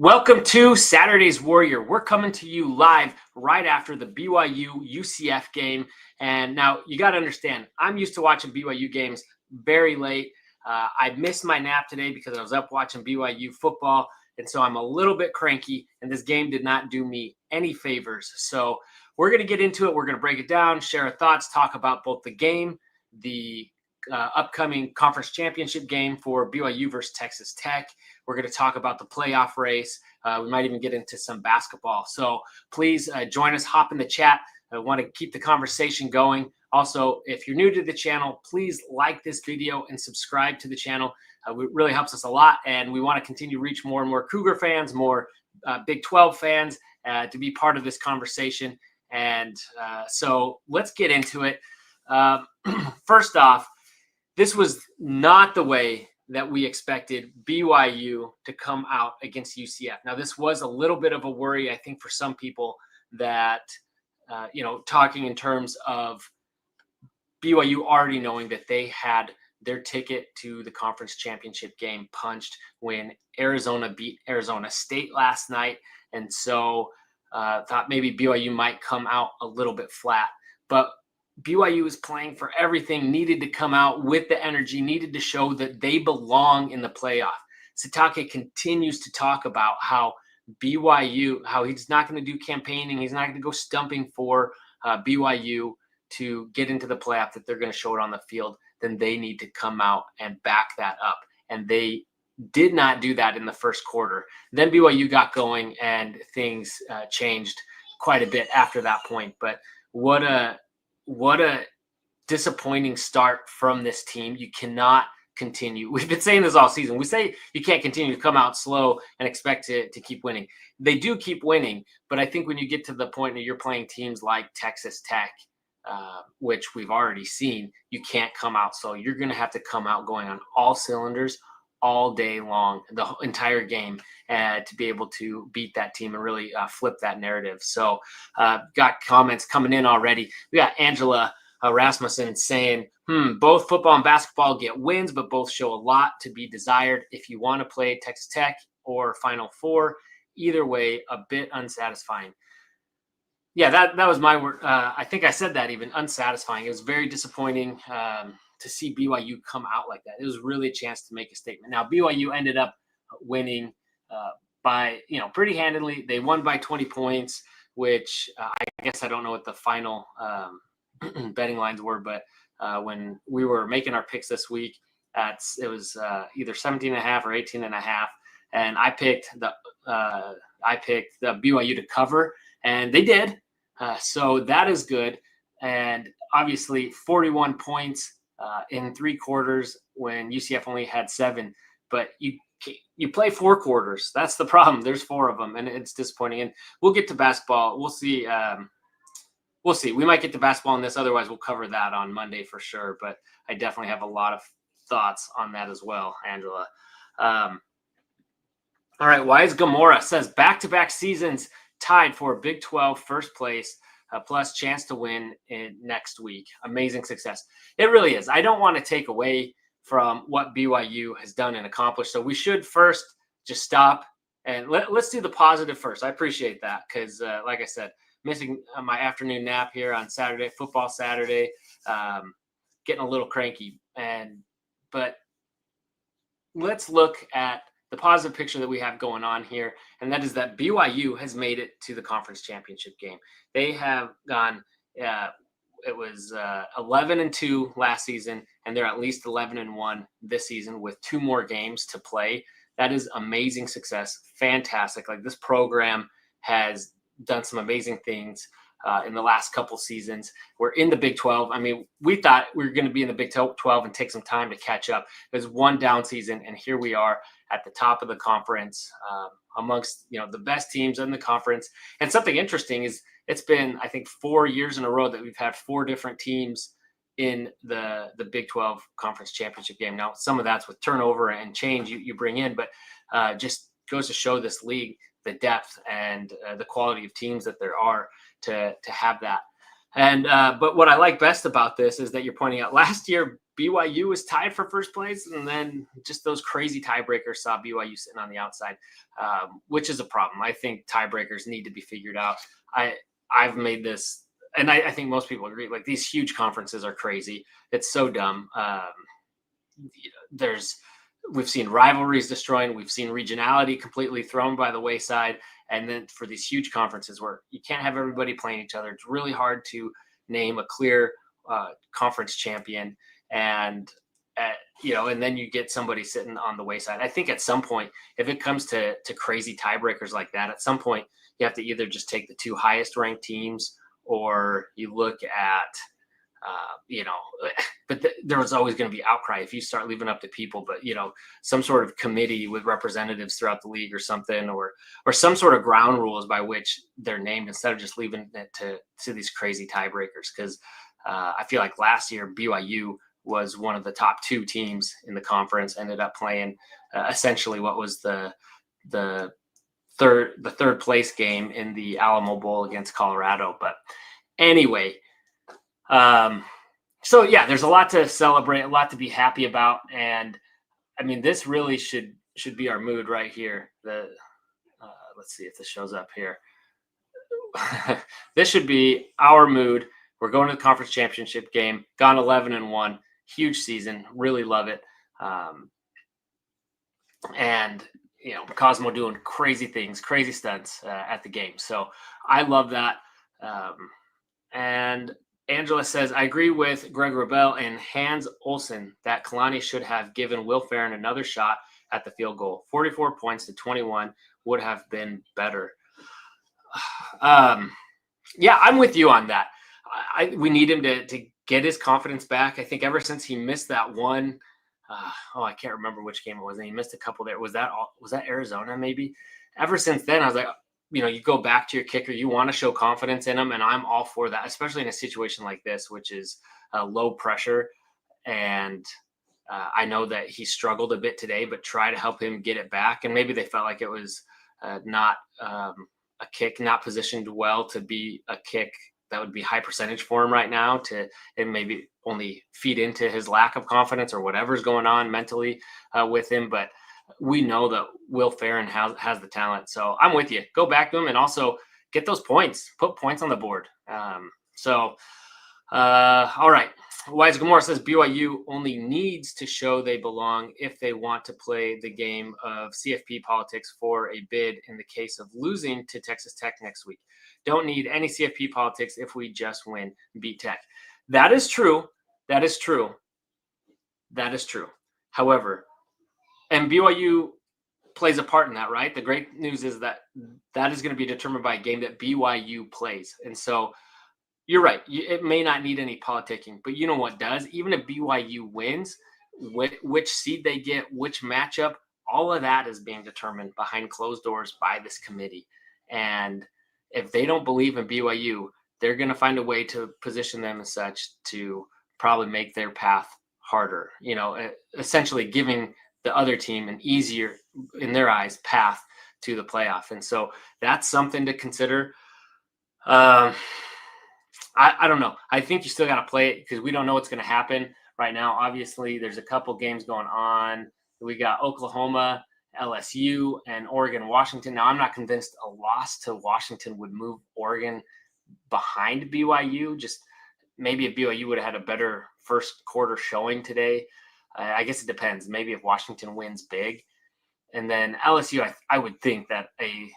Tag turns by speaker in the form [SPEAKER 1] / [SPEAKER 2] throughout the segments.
[SPEAKER 1] Welcome to Saturday's Warrior. We're coming to you live right after the BYU-UCF game. And now you got to understand, I'm used to watching BYU games very late. I missed my nap today because I was up watching BYU football. And so I'm a little bit cranky, and this game did not do me any favors. So we're going to get into it. We're going to break it down, share our thoughts, talk about both the game, the upcoming conference championship game for BYU versus Texas Tech. We're going to talk about the playoff race. We might even get into some basketball. So please join us, hop in the chat. I want to keep the conversation going. Also, if you're new to the channel, please like this video and subscribe to the channel. It really helps us a lot, and we want to continue to reach more and more Cougar fans, more Big 12 fans to be part of this conversation. And so let's get into it. First off, this was not the way that we expected BYU to come out against UCF. Now, this was a little bit of a worry, I think, for some people that, talking in terms of BYU already knowing that they had their ticket to the conference championship game punched when Arizona beat Arizona State last night. And so thought maybe BYU might come out a little bit flat. But BYU is playing for everything, needed to come out with the energy, needed to show that they belong in the playoff. Sitake continues to talk about how BYU, how he's not going to do campaigning, he's not going to go stumping for BYU to get into the playoff, that they're going to show it on the field. Then they need to come out and back that up. And they did not do that in the first quarter. Then BYU got going and things changed quite a bit after that point. But what a disappointing start from this team. You cannot continue. We've been saying this all season. We say you can't continue to come out slow and expect to keep winning. They do keep winning, but I think when you get to the point where you're playing teams like Texas Tech, which we've already seen, you can't come out slow. You're going to have to come out going on all cylinders all day long, the entire game, to be able to beat that team and really flip that narrative. So got comments coming in already. We got Angela Rasmussen saying, both football and basketball get wins, but both show a lot to be desired. If you want to play Texas Tech or Final Four, either way, a bit unsatisfying. Yeah, that was my word. I think I said that even, unsatisfying. It was very disappointing to see BYU come out like that. It was really a chance to make a statement. Now, BYU ended up winning by, pretty handily. They won by 20 points, which I guess I don't know what the final betting lines were, but when we were making our picks this week, it was either 17.5 or 18.5, and I picked the BYU to cover, and they did. So that is good. And obviously 41 points in 3 quarters when UCF only had 7. But you play 4 quarters. That's the problem. There's 4 of them, and it's disappointing. And we'll get to basketball. We'll see. We'll see. We might get to basketball in this. Otherwise, we'll cover that on Monday for sure. But I definitely have a lot of thoughts on that as well, Angela. All right. Wise Gamora says back-to-back seasons tied for Big 12 first place, plus chance to win in next week. Amazing success. It really is. I don't want to take away from what BYU has done and accomplished. So we should first just stop and let's do the positive first. I appreciate that because, like I said, missing my afternoon nap here on Saturday, football Saturday, getting a little cranky. But let's look at the positive picture that we have going on here, and that is that BYU has made it to the conference championship game. They have gone, it was 11-2 last season, and they're at least 11-1 this season with 2 more games to play. That is amazing success. Fantastic. Like, this program has done some amazing things in the last couple seasons. We're in the Big 12. I mean, we thought we were going to be in the Big 12 and take some time to catch up. It was one down season, and here we are at the top of the conference amongst, the best teams in the conference. And something interesting is it's been, I think, 4 years in a row that we've had 4 different teams in the Big 12 conference championship game. Now, some of that's with turnover and change you bring in, but just goes to show this league the depth and the quality of teams that there are to have that. And but what I like best about this is that you're pointing out last year BYU was tied for first place, and then just those crazy tiebreakers saw BYU sitting on the outside, which is a problem. I think tiebreakers need to be figured out. I've made this, and I think most people agree. Like these huge conferences are crazy. It's so dumb. We've seen rivalries destroyed. We've seen regionality completely thrown by the wayside. And then for these huge conferences where you can't have everybody playing each other, it's really hard to name a clear conference champion. And, and then you get somebody sitting on the wayside. I think at some point, if it comes to crazy tiebreakers like that, at some point you have to either just take the two highest ranked teams, or you look at, but there was always going to be outcry if you start leaving up to people, but some sort of committee with representatives throughout the league or something, or some sort of ground rules by which they're named instead of just leaving it to these crazy tiebreakers. Because I feel like last year BYU was one of the top two teams in the conference, ended up playing essentially what was the third place game in the Alamo Bowl against Colorado. But anyway, so yeah, there's a lot to celebrate, a lot to be happy about. And I mean, this really should be our mood right here. Let's see if this shows up here. This should be our mood. We're going to the conference championship game, gone 11-1, huge season. Really love it. And Cosmo doing crazy things, crazy stunts at the game. So I love that. And Angela says, I agree with Greg Wrubell and Hans Olsen that Kalani should have given Will Ferrin another shot at the field goal. 44 points to 21 would have been better. Yeah, I'm with you on that. We need him to get his confidence back. I think ever since he missed that one, I can't remember which game it was, and he missed a couple there. Was that Arizona maybe? Ever since then, I was like, you go back to your kicker. You want to show confidence in him, and I'm all for that, especially in a situation like this, which is low pressure. And I know that he struggled a bit today, but try to help him get it back. And maybe they felt like it was not a kick, not positioned well to be a kick that would be high percentage for him right now, and maybe only feed into his lack of confidence or whatever's going on mentally with him. But we know that Will Ferrin has the talent. So I'm with you. Go back to him and also get those points, put points on the board. All right. Wise Gamora says BYU only needs to show they belong if they want to play the game of CFP politics for a bid in the case of losing to Texas Tech next week. Don't need any CFP politics if we just win, beat Tech. That is true. That is true. That is true. However, and BYU plays a part in that, right? The great news is that is going to be determined by a game that BYU plays. And so you're right. It may not need any politicking, but you know what does? Even if BYU wins, which seed they get, which matchup, all of that is being determined behind closed doors by this committee. And if they don't believe in BYU, they're going to find a way to position them as such to probably make their path harder, essentially giving the other team an easier, in their eyes, path to the playoff. And so that's something to consider. I don't know. I think you still got to play it because we don't know what's going to happen right now. Obviously, there's a couple games going on. We got Oklahoma, LSU, and Oregon, Washington. Now, I'm not convinced a loss to Washington would move Oregon behind BYU. Just maybe if BYU would have had a better first quarter showing today. I guess it depends. Maybe if Washington wins big. And then LSU, I would think that a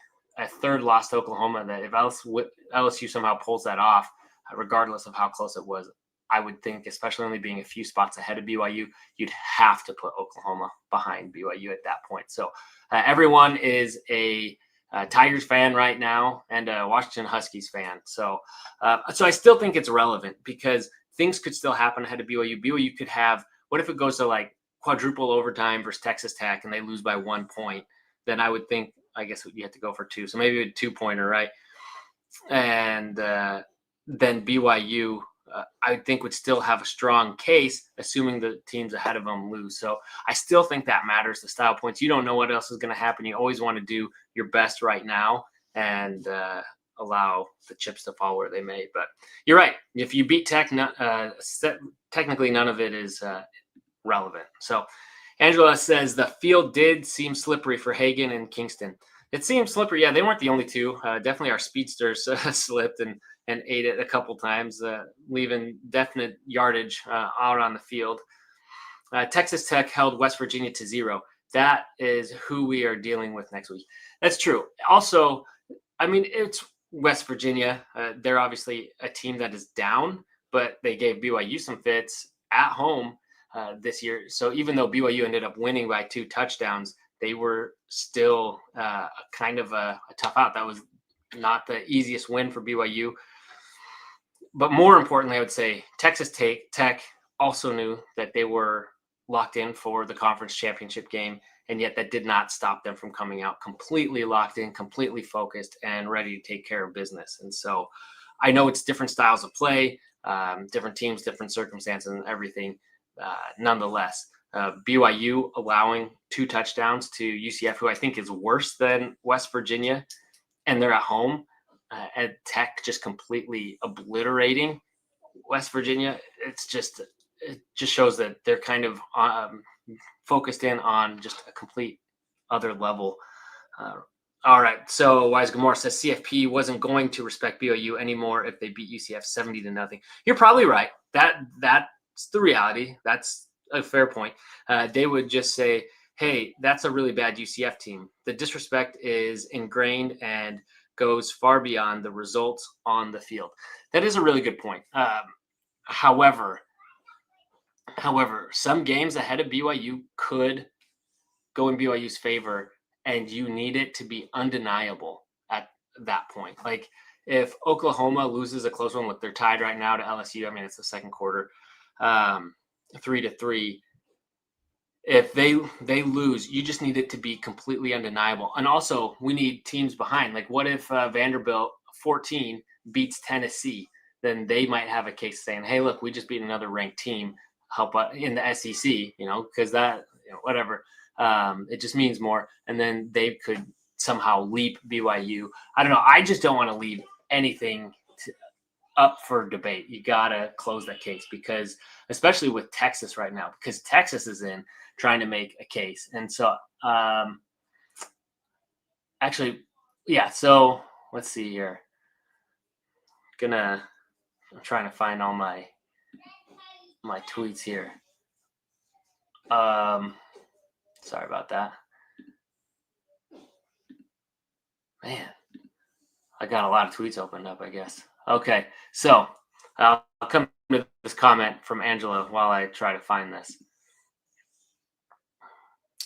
[SPEAKER 1] third loss to Oklahoma, that if LSU somehow pulls that off, regardless of how close it was, I would think, especially only being a few spots ahead of BYU, you'd have to put Oklahoma behind BYU at that point. So everyone is a Tigers fan right now and a Washington Huskies fan. So I still think it's relevant because things could still happen ahead of BYU. BYU could have, what if it goes to like quadruple overtime versus Texas Tech and they lose by 1 point? Then I would think, I guess you have to go for 2. So maybe a 2-pointer, right? And then BYU, I think, would still have a strong case, assuming the teams ahead of them lose. So I still think that matters, the style points. You don't know what else is going to happen. You always want to do your best right now. And allow the chips to fall where they may. But you're right. If you beat Tech, technically none of it is relevant. So Angela says the field did seem slippery for Hagen and Kingston. It seemed slippery. Yeah, they weren't the only two. Definitely our speedsters slipped and ate it a couple times, leaving definite yardage out on the field. Texas Tech held West Virginia to 0. That is who we are dealing with next week. That's true. Also, I mean, it's West Virginia. They're obviously a team that is down, but they gave BYU some fits at home this year. So even though BYU ended up winning by 2 touchdowns, they were still kind of a tough out. That was not the easiest win for BYU. But more importantly, I would say Texas Tech also knew that they were locked in for the conference championship game, and yet that did not stop them from coming out completely locked in, completely focused, and ready to take care of business. And so I know it's different styles of play, different teams, different circumstances, and everything. Nonetheless, BYU allowing 2 touchdowns to UCF, who I think is worse than West Virginia, and they're at home. And Tech just completely obliterating West Virginia. It just shows that they're kind of focused in on just a complete other level. All right. So Wise Gamora says CFP wasn't going to respect BYU anymore if they beat UCF 70-0. You're probably right. That's the reality. That's a fair point. They would just say, hey, that's a really bad UCF team. The disrespect is ingrained and goes far beyond the results on the field. That is a really good point. However, some games ahead of BYU could go in BYU's favor, and you need it to be undeniable at that point. Like if Oklahoma loses a close one, look, they're tied right now to LSU. I mean, it's the second quarter, 3-3. If they lose, you just need it to be completely undeniable. And also, we need teams behind. Like, what if Vanderbilt 14 beats Tennessee? Then they might have a case saying, "Hey, look, we just beat another ranked team. Help in the SEC, because that, whatever. It just means more." And then they could somehow leap BYU. I don't know. I just don't want to leave anything up for debate. You gotta close that case, because especially with Texas right now, because Texas is in trying to make a case. And so actually, yeah, so let's see here. I'm trying to find all my tweets here. Sorry about that. Man, I got a lot of tweets opened up, I guess. Okay, so I'll come to this comment from Angela while I try to find this.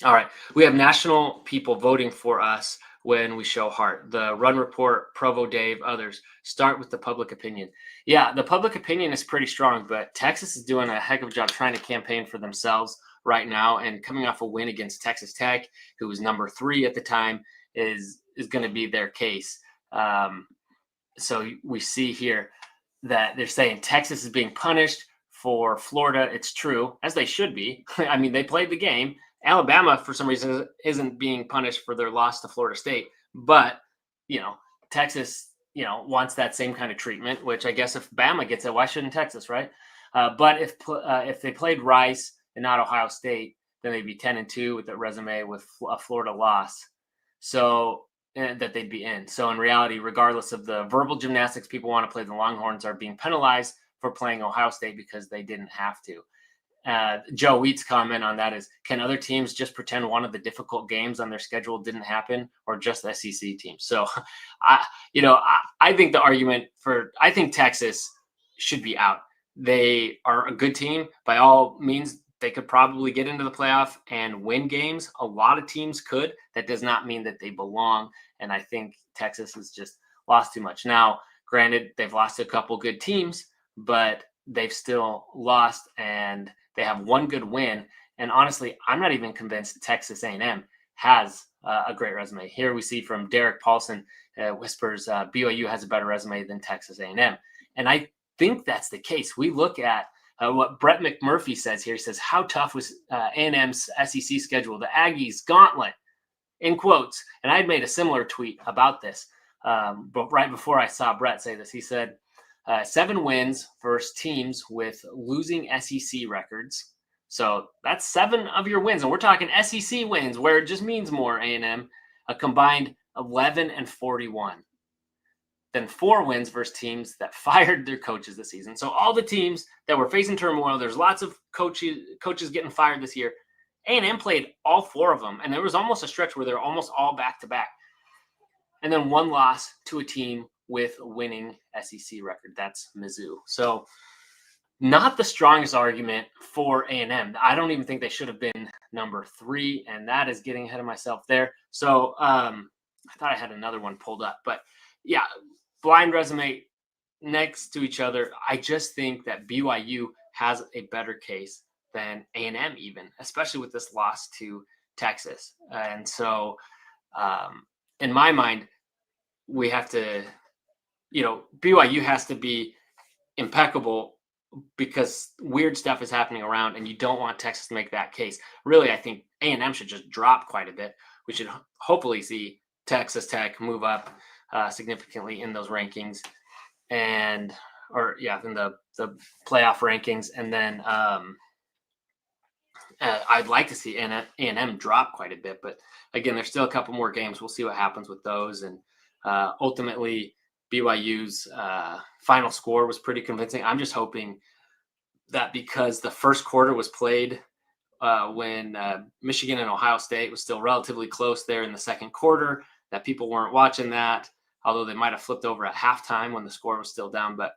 [SPEAKER 1] All right, we have national people voting for us when we show heart. The Run Report, Provo Dave, others. Start with the public opinion. Yeah, the public opinion is pretty strong, but Texas is doing a heck of a job trying to campaign for themselves right now, and coming off a win against Texas Tech, who was number 3 at the time, is going to be their case. So we see here that they're saying Texas is being punished for Florida. It's true, as they should be. I mean, they played the game. Alabama, for some reason, isn't being punished for their loss to Florida State. But, Texas, wants that same kind of treatment, which I guess if Bama gets it, why shouldn't Texas, right? But if they played Rice and not Ohio State, then they'd be 10-2 with that resume with a Florida loss. So that they'd be in. So in reality, regardless of the verbal gymnastics people want to play, the Longhorns are being penalized for playing Ohio State because they didn't have to. Joe Wheat's comment on that is, can other teams just pretend one of the difficult games on their schedule didn't happen, or just SEC teams? So, I think the argument I think Texas should be out. They are a good team. By all means, they could probably get into the playoff and win games. A lot of teams could. That does not mean that they belong. And I think Texas has just lost too much. Now, granted, they've lost to a couple good teams, but they've still lost, and they have one good win. And honestly, I'm not even convinced Texas A&M has a great resume. Here we see from Derek Paulson, whispers BYU has a better resume than Texas A&M. And I think that's the case. We look at what Brett McMurphy says here. He says, how tough was A&M's SEC schedule? The Aggies gauntlet, in quotes. And I had made a similar tweet about this. But right before I saw Brett say this, he said 7 wins versus teams with losing SEC records. So that's 7 of your wins, and we're talking SEC wins, where it just means more. A&M, a combined 11-41. Then 4 wins versus teams that fired their coaches this season. So all the teams that were facing turmoil, there's lots of coaches getting fired this year. A&M played all 4 of them, and there was almost a stretch where they were almost all back-to-back. And then 1 loss to a team with a winning SEC record. That's Mizzou. So not the strongest argument for A&M. I don't even think they should have been number 3, and that is getting ahead of myself there. So I thought I had another one pulled up. But, yeah, blind resume next to each other. I just think that BYU has a better case than A&M even, especially with this loss to Texas. And so in my mind, we have to, BYU has to be impeccable because weird stuff is happening around, and you don't want Texas to make that case. Really, I think A&M should just drop quite a bit. We should hopefully see Texas Tech move up significantly in those rankings, in the playoff rankings, and then I'd like to see A&M drop quite a bit. But again, there's still a couple more games. We'll see what happens with those, and ultimately BYU's final score was pretty convincing. I'm just hoping that because the first quarter was played when Michigan and Ohio State was still relatively close there in the second quarter, that people weren't watching that, although they might have flipped over at halftime when the score was still down. But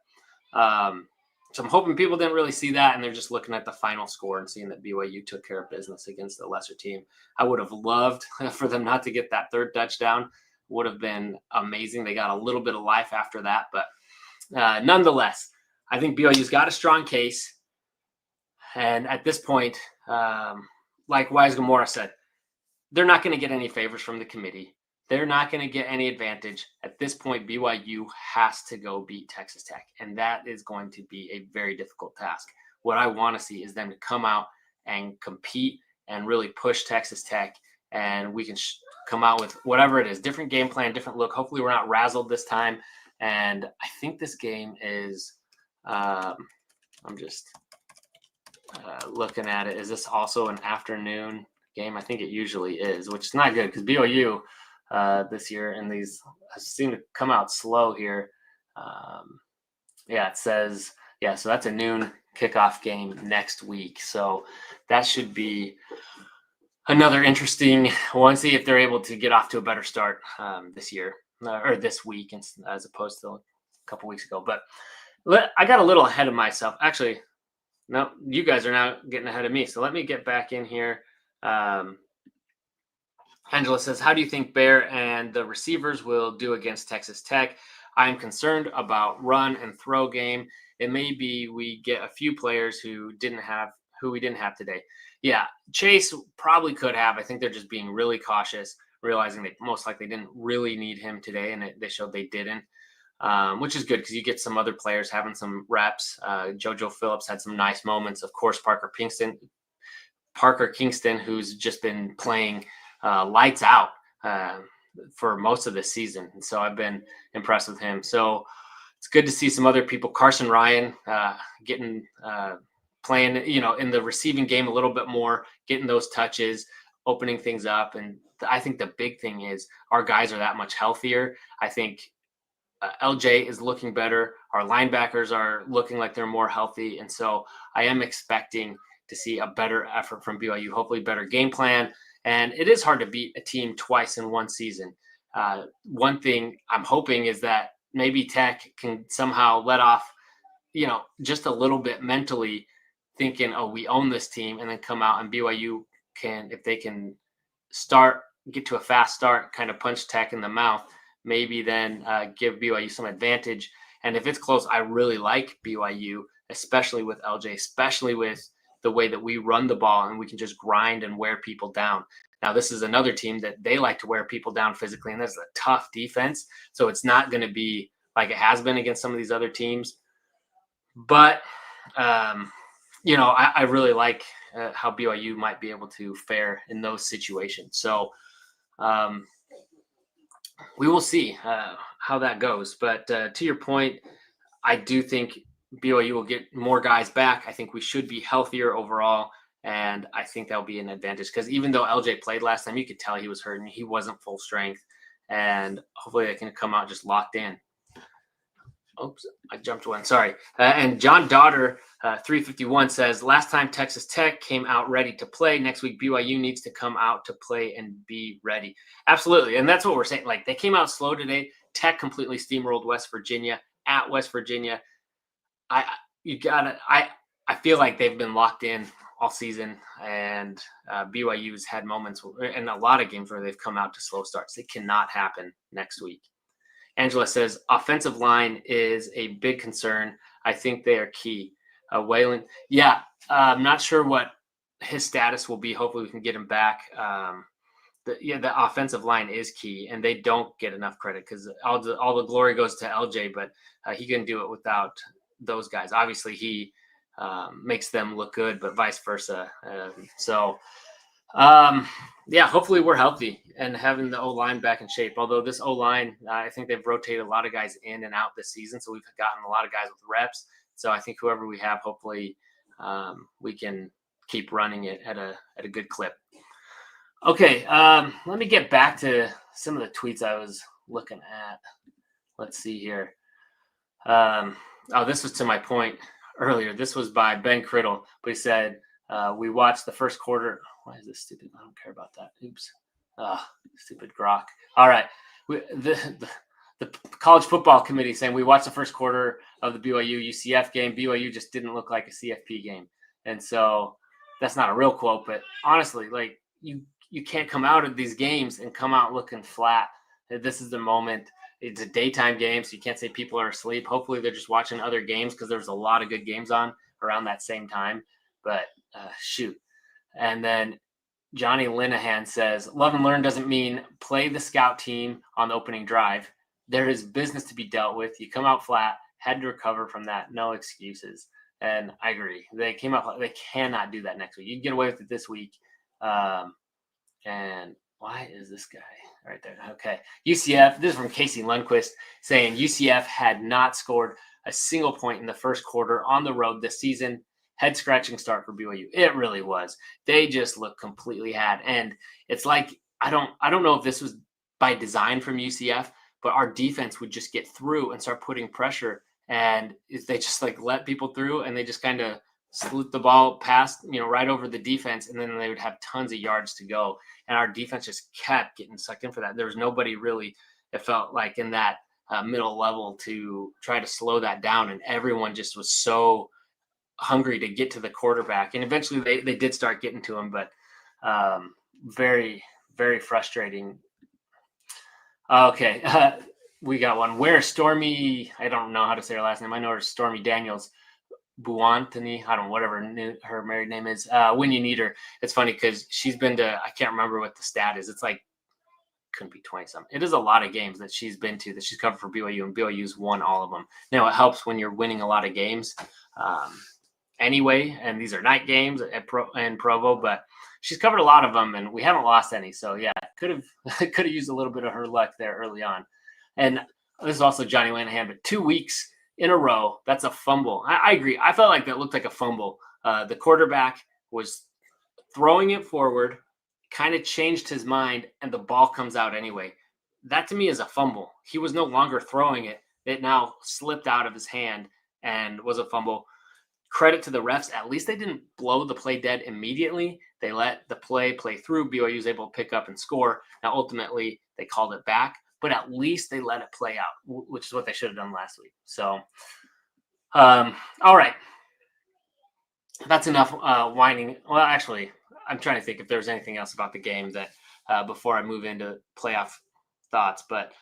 [SPEAKER 1] so I'm hoping people didn't really see that, and they're just looking at the final score and seeing that BYU took care of business against the lesser team. I would have loved for them not to get that third touchdown. Would have been amazing. They got a little bit of life after that. But nonetheless, I think BYU's got a strong case. And at this point, like Wise Gamora said, they're not going to get any favors from the committee. They're not going to get any advantage. At this point, BYU has to go beat Texas Tech, and that is going to be a very difficult task. What I want to see is them to come out and compete and really push Texas Tech, and we can come out with whatever it is, different game plan, different look. Hopefully we're not razzled this time, and I think this game is I'm just looking at it. Is this also an afternoon game? I think it usually is, which is not good because BYU this year and these seem to come out slow here. It says, so that's a noon kickoff game next week. So that should be another interesting one. See if they're able to get off to a better start this year or this week as opposed to a couple weeks ago. But I got a little ahead of myself. Actually, no, you guys are now getting ahead of me. So let me get back in here. Angela says, how do you think Bear and the receivers will do against Texas Tech? I'm concerned about run and throw game. It may be we get a few players who we didn't have today. Yeah, Chase probably could have. I think they're just being really cautious, realizing they most likely didn't really need him today, and they showed they didn't, which is good because you get some other players having some reps. JoJo Phillips had some nice moments. Of course, Parker Kingston, who's just been playing lights out for most of the season. And so I've been impressed with him. So it's good to see some other people. Carson Ryan getting playing, in the receiving game a little bit more, getting those touches, opening things up. And I think the big thing is our guys are that much healthier. I think LJ is looking better. Our linebackers are looking like they're more healthy. And so I am expecting to see a better effort from BYU, hopefully better game plan. And it is hard to beat a team twice in one season. One thing I'm hoping is that maybe Tech can somehow let off, just a little bit mentally thinking, oh, we own this team, and then come out and BYU can, if they can get to a fast start, kind of punch Tech in the mouth, maybe then give BYU some advantage. And if it's close, I really like BYU, especially with LJ, especially with the way that we run the ball and we can just grind and wear people down. Now, this is another team that they like to wear people down physically, and this is a tough defense. So it's not going to be like it has been against some of these other teams. But, I really like how BYU might be able to fare in those situations. So we will see. how that goes. But to your point, I do think BYU will get more guys back. I think we should be healthier overall. And I think that'll be an advantage because even though LJ played last time, you could tell he was hurting. He wasn't full strength. And hopefully they can come out just locked in. Oops, I jumped one. Sorry. And John Daughter, 351 says, last time Texas Tech came out ready to play. Next week, BYU needs to come out to play and be ready. Absolutely. And that's what we're saying. Like, they came out slow today. Tech completely steamrolled West Virginia at West Virginia. I feel like they've been locked in all season, and BYU's had moments and a lot of games where they've come out to slow starts. It cannot happen next week. Angela says, offensive line is a big concern. I think they are key. Waylon, I'm not sure what his status will be. Hopefully we can get him back. The offensive line is key, and they don't get enough credit because all the glory goes to LJ, but he can do it without those guys. Obviously, he makes them look good, but vice versa. Hopefully we're healthy and having the O-line back in shape. Although this O-line, I think they've rotated a lot of guys in and out this season, so we've gotten a lot of guys with reps. So I think whoever we have, hopefully we can keep running it at a good clip. Okay, let me get back to some of the tweets I was looking at. Let's see here. This was to my point earlier. This was by Ben Criddle, but he said, we watched the first quarter. Why is this stupid? I don't care about that. Oops. Stupid Grok. All right. The college football committee saying we watched the first quarter of the BYU-UCF game. BYU just didn't look like a CFP game. And so that's not a real quote, but honestly, like you can't come out of these games and come out looking flat. This is the moment. It's a daytime game, so you can't say people are asleep. Hopefully they're just watching other games because there's a lot of good games on around that same time. But shoot. And then Johnny Linehan says, love and learn doesn't mean play the scout team on the opening drive. There is business to be dealt with. You come out flat, had to recover from that. No excuses. And I agree. They came out. They cannot do that next week. You can get away with it this week. And why is this guy right there? Okay. UCF, this is from Casey Lundquist saying UCF had not scored a single point in the first quarter on the road this season. Head scratching start for BYU. It really was. They just looked completely had. And it's like, I don't know if this was by design from UCF, but our defense would just get through and start putting pressure. And they just like let people through and they just kind of salute the ball past, right over the defense. And then they would have tons of yards to go. And our defense just kept getting sucked in for that. There was nobody really, it felt like, in that middle level to try to slow that down. And everyone just was so hungry to get to the quarterback. And eventually they did start getting to him, but very, very frustrating. Okay. We got one. Where Stormy, I don't know how to say her last name. I know her Stormy Daniels. Buantany, I don't know, whatever her married name is. When you need her, it's funny because she's been to, I can't remember what the stat is. It's like, couldn't be 20 something. It is a lot of games that she's been to, that she's covered for BYU, and BYU's won all of them. Now it helps when you're winning a lot of games anyway, and these are night games at Provo, but she's covered a lot of them and we haven't lost any. So yeah, could have used a little bit of her luck there early on. And this is also Johnny Lanahan, but 2 weeks in a row, that's a fumble. I agree. I felt like that looked like a fumble. The quarterback was throwing it forward, kind of changed his mind, and the ball comes out anyway. That to me is a fumble. He was no longer throwing it. It now slipped out of his hand and was a fumble. Credit to the refs. At least they didn't blow the play dead immediately. They let the play through. BYU was able to pick up and score. Now, ultimately, they called it back, but at least they let it play out, which is what they should have done last week. So, all right. That's enough whining. Well, actually, I'm trying to think if there's anything else about the game that before I move into playoff thoughts. But,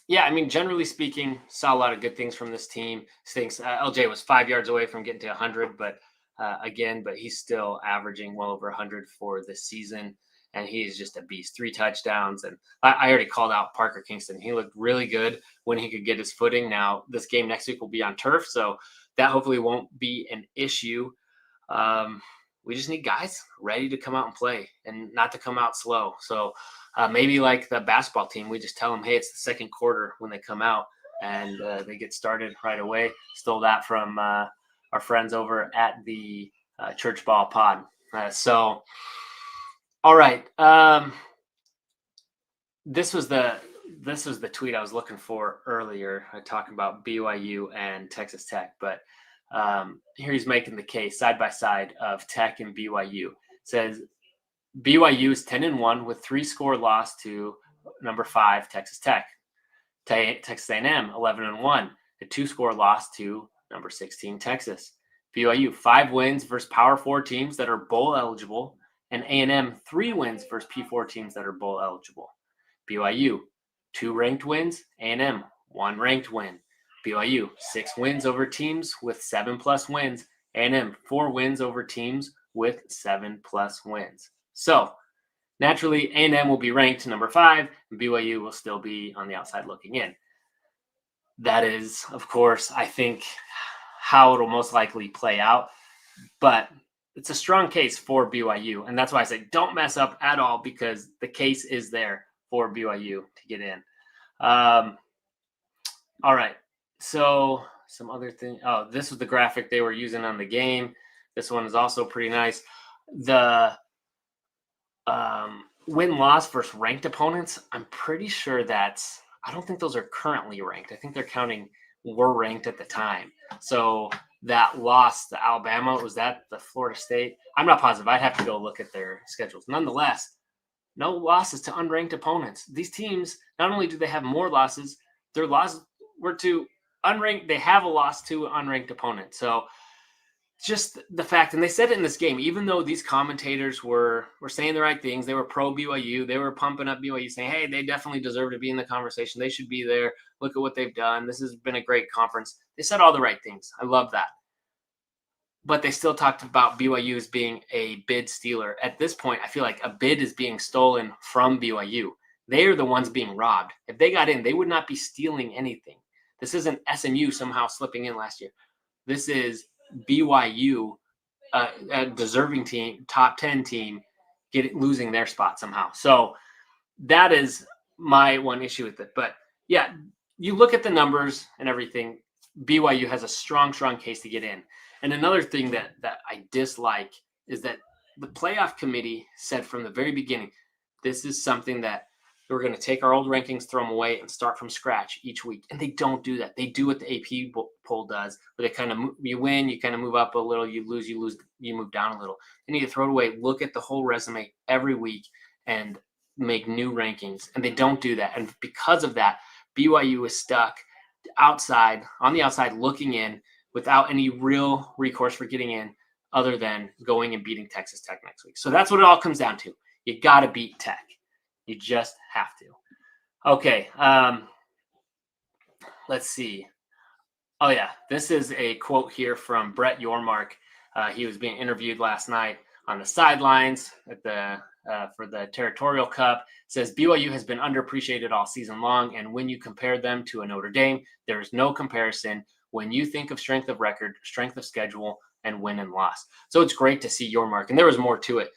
[SPEAKER 1] yeah, I mean, generally speaking, saw a lot of good things from this team. LJ was 5 yards away from getting to 100, but he's still averaging well over 100 for this season. And he is just a beast. 3 touchdowns. And I already called out Parker Kingston. He looked really good when he could get his footing. Now, this game next week will be on turf, so that hopefully won't be an issue. we just need guys ready to come out and play and not to come out slow. So maybe like the basketball team, we just tell them, hey, it's the second quarter when they come out, and they get started right away. Stole that from our friends over at the Church Ball Pod. All right. This was the tweet I was looking for earlier, talking about BYU and Texas Tech. But here he's making the case side by side of Tech and BYU. Says BYU is 10-1 with 3-score loss to number 5 Texas Tech. Texas A&M 11-1, a 2-score loss to number 16 Texas. BYU 5 wins versus Power 4 teams that are bowl eligible, and A&M 3 wins versus P4 teams that are bowl eligible. BYU 2 ranked wins, A&M 1 ranked win. BYU 6 wins over teams with 7+ wins, A&M 4 wins over teams with 7+ wins. So naturally, A&M will be ranked number 5, and BYU will still be on the outside looking in. That is, of course, I think how it'll most likely play out. But it's a strong case for BYU, and that's why I say don't mess up at all, because the case is there for BYU to get in. All right. So some other thing. Oh, this was the graphic they were using on the game. This one is also pretty nice. The win-loss versus ranked opponents, I'm pretty sure I don't think those are currently ranked. I think they're counting were ranked at the time. So that loss to Alabama, was that the Florida State? I'm not positive. I'd have to go look at their schedules. Nonetheless, no losses to unranked opponents. These teams, not only do they have more losses, their losses were to unranked. They have a loss to an unranked opponent. So just the fact, and they said it in this game, even though these commentators were saying the right things, they were pro BYU, they were pumping up BYU, saying, hey, they definitely deserve to be in the conversation. They should be there. Look at what they've done. This has been a great conference. They said all the right things. I love that. But they still talked about BYU as being a bid stealer. At this point, I feel like a bid is being stolen from BYU. They are the ones being robbed. If they got in, they would not be stealing anything. This isn't SMU somehow slipping in last year. This is BYU, a deserving team, top 10 team, losing their spot somehow. So that is my one issue with it. But yeah, you look at the numbers and everything, BYU has a strong case to get in. And another thing that I dislike is that the playoff committee said from the very beginning, this is something that we're going to take our old rankings, throw them away, and start from scratch each week. And they don't do that. They do what the AP poll does, where they kind of, you win, you kind of move up a little, you lose, you move down a little. They need to throw it away, look at the whole resume every week, and make new rankings. And they don't do that. And because of that, BYU is stuck on the outside looking in without any real recourse for getting in other than going and beating Texas Tech next week. So that's what it all comes down to. You got to beat Tech. You just have to. Okay. Let's see. Oh, yeah. This is a quote here from Brett Yormark. He was being interviewed last night on the sidelines at for the Territorial Cup. It says BYU has been underappreciated all season long, and when you compare them to a Notre Dame, there is no comparison when you think of strength of record, strength of schedule, and win and loss. So it's great to see Yormark, and there was more to it.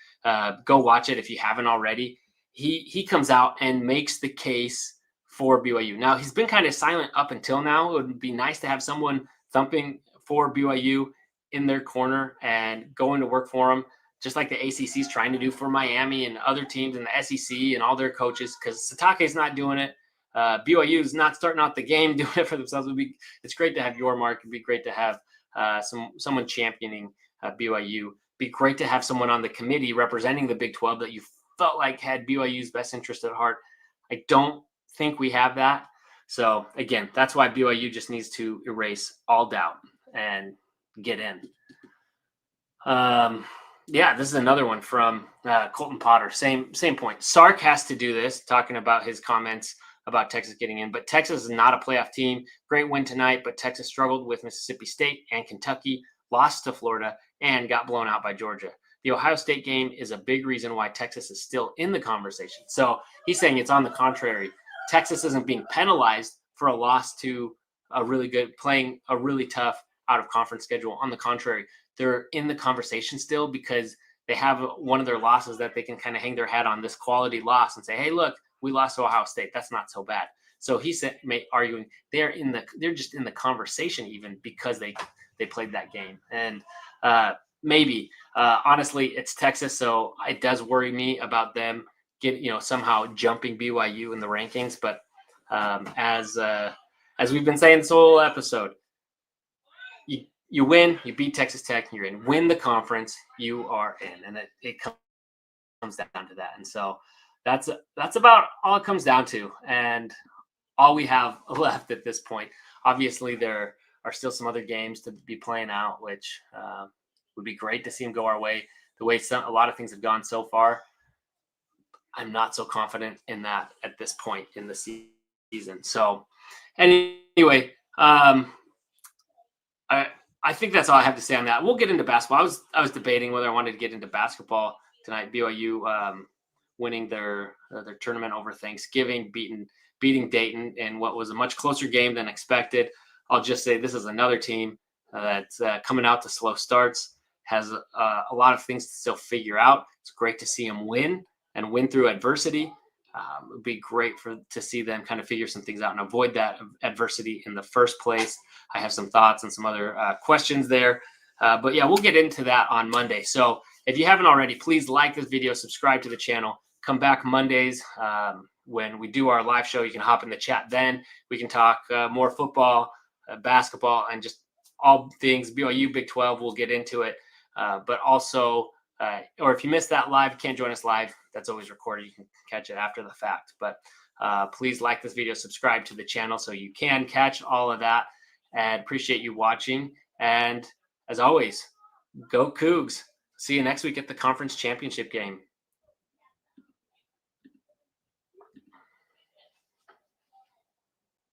[SPEAKER 1] Go watch it if you haven't already. He comes out and makes the case for BYU. Now, he's been kind of silent up until now. It would be nice to have someone thumping for BYU in their corner and going to work for them, just like the ACC is trying to do for Miami and other teams in the SEC and all their coaches, because Sitake's not doing it. BYU is not starting out the game doing it for themselves. It's great to have Yormark. It'd be great to have someone championing BYU. It'd be great to have someone on the committee representing the Big 12 that you felt like had BYU's best interest at heart. I don't think we have that. So again, that's why BYU just needs to erase all doubt and get in. Yeah, this is another one from Colton Potter. Same point. Sark has to do this, talking about his comments about Texas getting in. But Texas is not a playoff team. Great win tonight, but Texas struggled with Mississippi State and Kentucky, lost to Florida, and got blown out by Georgia. The Ohio State game is a big reason why Texas is still in the conversation. So he's saying it's on the contrary. Texas isn't being penalized for a loss to a really good, playing a really tough out-of-conference schedule. On the contrary, they're in the conversation still because they have one of their losses that they can kind of hang their hat on, this quality loss, and say, hey, look, we lost to Ohio State. That's not so bad. So he said, arguing they're just in the conversation even because they played that game. And maybe honestly, it's Texas, so it does worry me about them somehow jumping BYU in the rankings. But as we've been saying this whole episode, you win, you beat Texas Tech, you're in. Win the conference, you are in, and it comes down to that. And so that's about all it comes down to, and all we have left at this point. Obviously, there are still some other games to be playing out, which would be great to see them go our way. The way a lot of things have gone so far, I'm not so confident in that at this point in the season. So anyway, I think that's all I have to say on that. We'll get into basketball. I was debating whether I wanted to get into basketball tonight. BYU winning their tournament over Thanksgiving, beating Dayton in what was a much closer game than expected. I'll just say this is another team that's coming out to slow starts, has a lot of things to still figure out. It's great to see them win through adversity. It would be great to see them kind of figure some things out and avoid that adversity in the first place. I have some thoughts and some other questions there. But yeah, we'll get into that on Monday. So if you haven't already, please like this video, subscribe to the channel, come back Mondays when we do our live show. You can hop in the chat then. We can talk more football, basketball, and just all things BYU Big 12. We'll get into it. But also, or if you missed that live, can't join us live, that's always recorded. You can catch it after the fact. But please like this video, subscribe to the channel so you can catch all of that. And appreciate you watching. And as always, go Cougs. See you next week at the conference championship game.